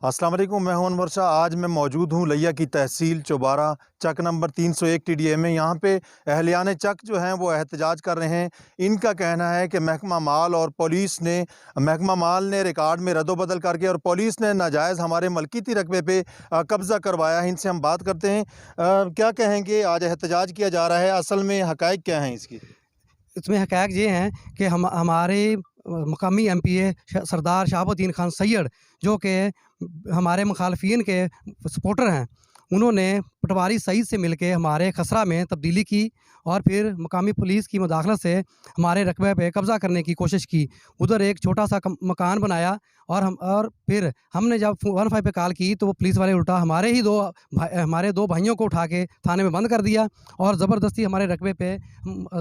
अस्सलाम वालेकुम, मैं हूं अनवर शाह। आज मैं मौजूद हूं लिया की तहसील चौबारा चक नंबर 301 TDA में। यहाँ पे अहलियान चक जो हैं वो एहतजाज कर रहे हैं। इनका कहना है कि महकमा माल और पुलिस ने रिकॉर्ड में रद्दोबदल करके और पुलिस ने नाजायज़ हमारे मलकीती रकबे पे कब्ज़ा करवाया है। इनसे हम बात करते हैं। क्या कहेंगे, आज एहतजाज किया जा रहा है, असल में हक़ाइक़ क्या हैं इसकी? इसमें हक़ाइक़ ये हैं कि हमारे मकामी MPA सरदार शहाबुद्दीन खान सैयद, जो कि हमारे मुखालफिन के सपोर्टर हैं, उन्होंने पटवारी सईद से मिलके हमारे खसरा में तब्दीली की और फिर मकामी पुलिस की मुदाखलत से हमारे रकबे पे कब्ज़ा करने की कोशिश की। उधर एक छोटा सा मकान बनाया और फिर हमने जब 15 पे कॉल की तो वो पुलिस वाले उल्टा हमारे दो भाइयों को उठा के थाने में बंद कर दिया और ज़बरदस्ती हमारे रकबे पे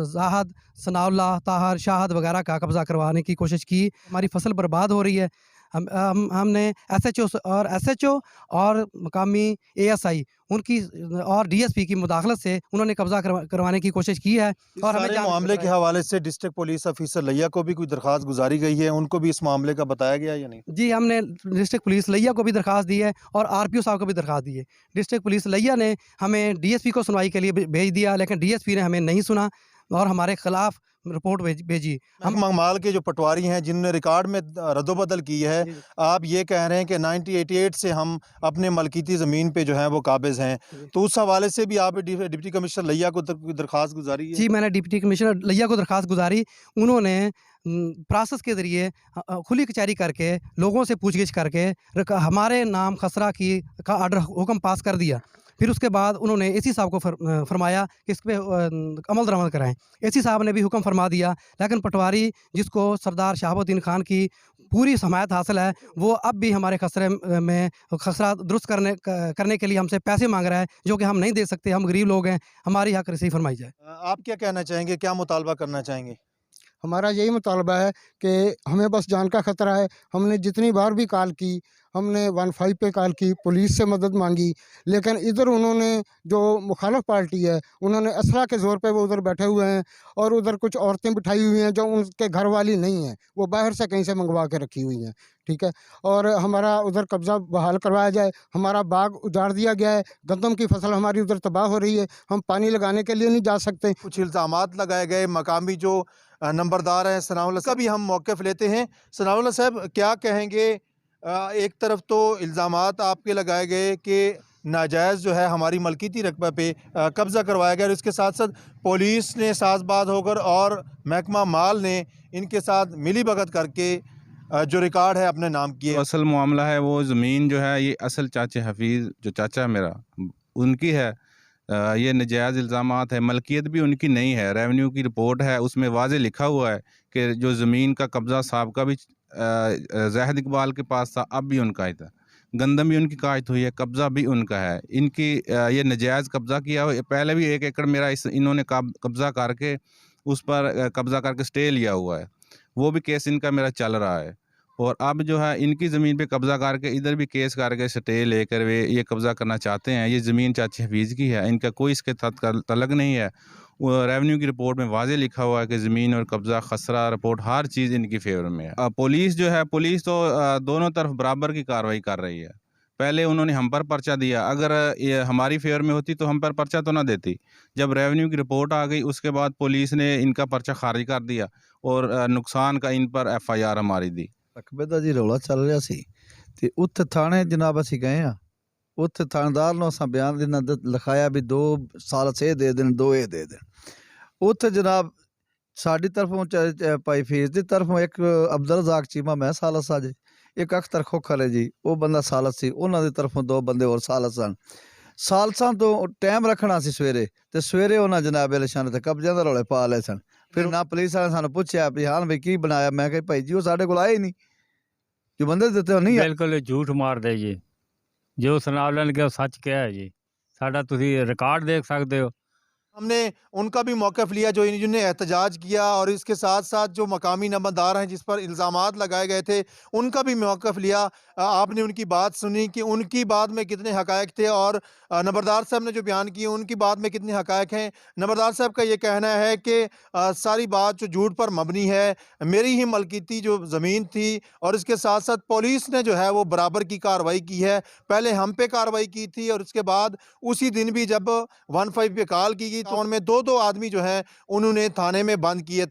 जाहद, सनाउल्लाह, ताहर, शाहद वगैरह का कब्ज़ा करवाने की कोशिश की। हमारी फसल बर्बाद हो रही है। हमने SHO और मकामी ASI उनकी और DSP की मुदाखलत से उन्होंने कब्ज़ा करवाने की कोशिश की है। इस और हमें सारे मामले के हवाले से डिस्ट्रिक्ट पुलिस ऑफिसर लिया को भी कोई दरख्वास्त गुजारी गई है? उनको भी इस मामले का बताया गया या नहीं? जी, हमने डिस्ट्रिक्ट पुलिस लिया को भी दरख्वास्त दी है और RPO साहब को भी दरख्वास्त दी है। डिस्ट्रिक्ट पुलिस लिया ने हमें DSP को सुनवाई के लिए भेज दिया, लेकिन DSP ने हमें नहीं सुना और हमारे खिलाफ रिपोर्ट भेजी। महकमा माल के जो पटवारी हैं जिन्होंने रिकॉर्ड में रद्दोबदल की है, जी, आप ये कह रहे हैं कि 1988 से हम अपने मलकीती ज़मीन पे जो है वो काबिज़ हैं, जी। तो उस हवाले से भी आप डिप्टी कमिश्नर लिया को दरख्वास्त गुजारी है? जी, मैंने डिप्टी कमिश्नर लिया को दरख्वास्त गुज़ारी। उन्होंने प्रोसेस के ज़रिए खुली कचहरी करके लोगों से पूछगिछ करके हमारे नाम खसरा का ऑर्डर हुक्म पास कर दिया। फिर उसके बाद उन्होंने एसी साहब को फरमाया कि इस पे अमल दरामद कराएँ। एसी साहब ने भी हुक्म फरमा दिया, लेकिन पटवारी जिसको सरदार शहाबुद्दीन खान की पूरी हमायत हासिल है, वो अब भी हमारे खसरे में खसरा दुरुस्त करने के लिए हमसे पैसे माँग रहा है, जो कि हम नहीं दे सकते। हम गरीब लोग हैं, हमारी हक़ रसी फरमाई जाए। आप क्या कहना चाहेंगे, क्या मुतालबा करना चाहेंगे? हमारा यही मुतालबा है कि हमें बस जान का ख़तरा है। हमने जितनी बार भी कॉल की, हमने 15 पे कॉल की, पुलिस से मदद मांगी, लेकिन इधर उन्होंने जो मुखालिफ पार्टी है, उन्होंने असला के ज़ोर पे वो उधर बैठे हुए हैं और उधर कुछ औरतें बिठाई हुई हैं जो उनके घर वाली नहीं हैं, वो बाहर से कहीं से मंगवा के रखी हुई हैं, ठीक है। और हमारा उधर कब्ज़ा बहाल करवाया जाए। हमारा बाग उजाड़ दिया गया है, गंदम की फसल हमारी उधर तबाह हो रही है, हम पानी लगाने के लिए नहीं जा सकते। कुछ इल्ज़ामात लगाए गए, मकामी जो नंबरदार हैं सनाउल्लाह का भी हम मौक़िफ़ लेते हैं। सनाउल्लाह साहब, क्या कहेंगे? एक तरफ तो इल्ज़ामात आपके लगाए गए कि नाजायज़ जो है हमारी मलकीती रकबा पे कब्ज़ा करवाया गया और इसके साथ-साथ पुलिस ने साज़बाज़ होकर और महकमा माल ने इनके साथ मिलीभगत करके जो रिकॉर्ड है अपने नाम किए। जो असल मामला है वो ज़मीन जो है ये असल चाचे हफीज़ जो चाचा है मेरा, उनकी है। ये नाजायज़ इल्ज़ामात है, मलकियत भी उनकी नहीं है। रेवेन्यू की रिपोर्ट है, उसमें वाज़े लिखा हुआ है कि जो ज़मीन का कब्ज़ा साहब का भी ज़ाहिद इकबाल के पास था, अब भी उनका ही था। गंदम भी उनकी काश्त हुई है, कब्ज़ा भी उनका है। इनकी ये नाजायज़ कब्ज़ा किया हुआ, पहले भी 1 एकड़ मेरा इन्होंने कब्ज़ा करके उस पर कब्ज़ा करके स्टे लिया हुआ है। वो भी केस इनका मेरा चल रहा है और अब जो है इनकी ज़मीन पे कब्ज़ा करके इधर भी केस करके स्टे लेकर वे ये कब्ज़ा करना चाहते हैं। ये ज़मीन चाची हफीज़ की है, इनका कोई इसके साथ तल्लुक़ नहीं है। वो रेवेन्यू की रिपोर्ट में वाज़े लिखा हुआ है कि ज़मीन और कब्ज़ा खसरा रिपोर्ट हर चीज़ इनकी फ़ेवर में है। पुलिस जो है, पुलिस तो दोनों तरफ बराबर की कार्रवाई कर रही है। पहले उन्होंने हम पर पर्चा दिया, अगर ये हमारी फ़ेवर में होती तो हम पर पर्चा तो ना देती। जब रेवेन्यू की रिपोर्ट आ गई उसके बाद पुलिस ने इनका पर्चा खारिज कर दिया और नुकसान का इन पर FIR हमारी दी। ਰਕਬੇ ਦਾ ਜੀ ਰੌਲਾ ਚੱਲ ਰਿਹਾ ਸੀ ਤੇ ਉੱਥੇ ਥਾਣੇ ਜਨਾਬ ਅਸੀਂ ਗਏ ਆ। ਉੱਥੇ ਥਾਣੇਦਾਰ ਨੂੰ ਅਸਾਂ ਬਿਆਨ ਲਿਖਾਇਆ ਵੀ 2 ਸਾਲ ਸੇ ਦੇ ਦੇਣ, 2 ਇਹ ਦੇ ਦੇਣ। ਉੱਥੇ ਜਨਾਬ ਸਾਡੀ ਤਰਫੋਂ ਭਾਈ ਫੀਸ ਦੀ ਤਰਫੋਂ ਇੱਕ ਅਬਦੁਲ ਰਜ਼ਾਕ ਚੀਮਾ ਮੈਂ ਸਾਲਸ ਆ ਜੀ, ਇੱਕ ਅਖਤਰ ਖੋਖਰ ਹੈ ਜੀ, ਉਹ ਬੰਦਾ ਸਾਲਸ ਸੀ। ਉਹਨਾਂ ਦੀ ਤਰਫੋਂ 2 ਬੰਦੇ ਹੋਰ ਸਾਲਸ ਸਨ। ਸਾਲਸਾਂ ਤੋਂ ਟਾਈਮ ਰੱਖਣਾ ਸੀ ਸਵੇਰੇ, ਤੇ ਸਵੇਰੇ ਉਹਨਾਂ ਜਨਾਬ ਇਲਸ਼ਾਨ ਤੇ ਕਬਜ਼ਿਆਂ ਦਾ ਰੌਲੇ ਪਾ ਲਏ ਸਨ। ਫਿਰ ਨਾ ਪੁਲਿਸ ਵਾਲਿਆਂ ਸਾਨੂੰ ਪੁੱਛਿਆ ਵੀ ਹਾਂ ਵੀ ਕੀ ਬਣਾਇਆ। ਮੈਂ ਕਿਹਾ ਭਾਈ ਜੀ ਉਹ ਸਾਡੇ ਕੋਲ ਆਏ ਹੀ ਨਹੀਂ, ਜੋ ਬੰਦੇ ਦਿੱਤੇ ਉਹ ਨਹੀਂ ਆਏ। ਬਿਲਕੁਲ ਝੂਠ ਮਾਰਦੇ ਜੀ। ਜੋ ਸੁਣਾ ਲੈਣਗੇ ਉਹ ਸੱਚ ਕਿਹਾ ਹੈ ਜੀ। ਸਾਡਾ ਤੁਸੀਂ ਰਿਕਾਰਡ ਦੇਖ ਸਕਦੇ ਹੋ। हमने उनका भी मौक़िफ़ लिया जो जिन्होंने एहतजाज किया, और इसके साथ साथ जो मकामी नंबरदार हैं जिस पर इल्ज़ामात लगाए गए थे उनका भी मौक़िफ़ लिया। आपने उनकी बात सुनी कि उनकी बात में कितने हक़ाइक़ थे, और नंबरदार साहब ने जो बयान किए उनकी बात में कितने हक़ाइक़ हैं। नंबरदार साहब का ये कहना है कि सारी बात जो झूठ पर मबनी है, मेरी ही मलकीती जो ज़मीन थी, और इसके साथ साथ पुलिस ने जो है वो बराबर की कार्रवाई की है। पहले हम पे कार्रवाई की थी, और उसके बाद उसी दिन भी जब 15 पे कॉल की गई तो उनमें 2-2 आदमी जो हैं उन्होंने थाने में बंद किए।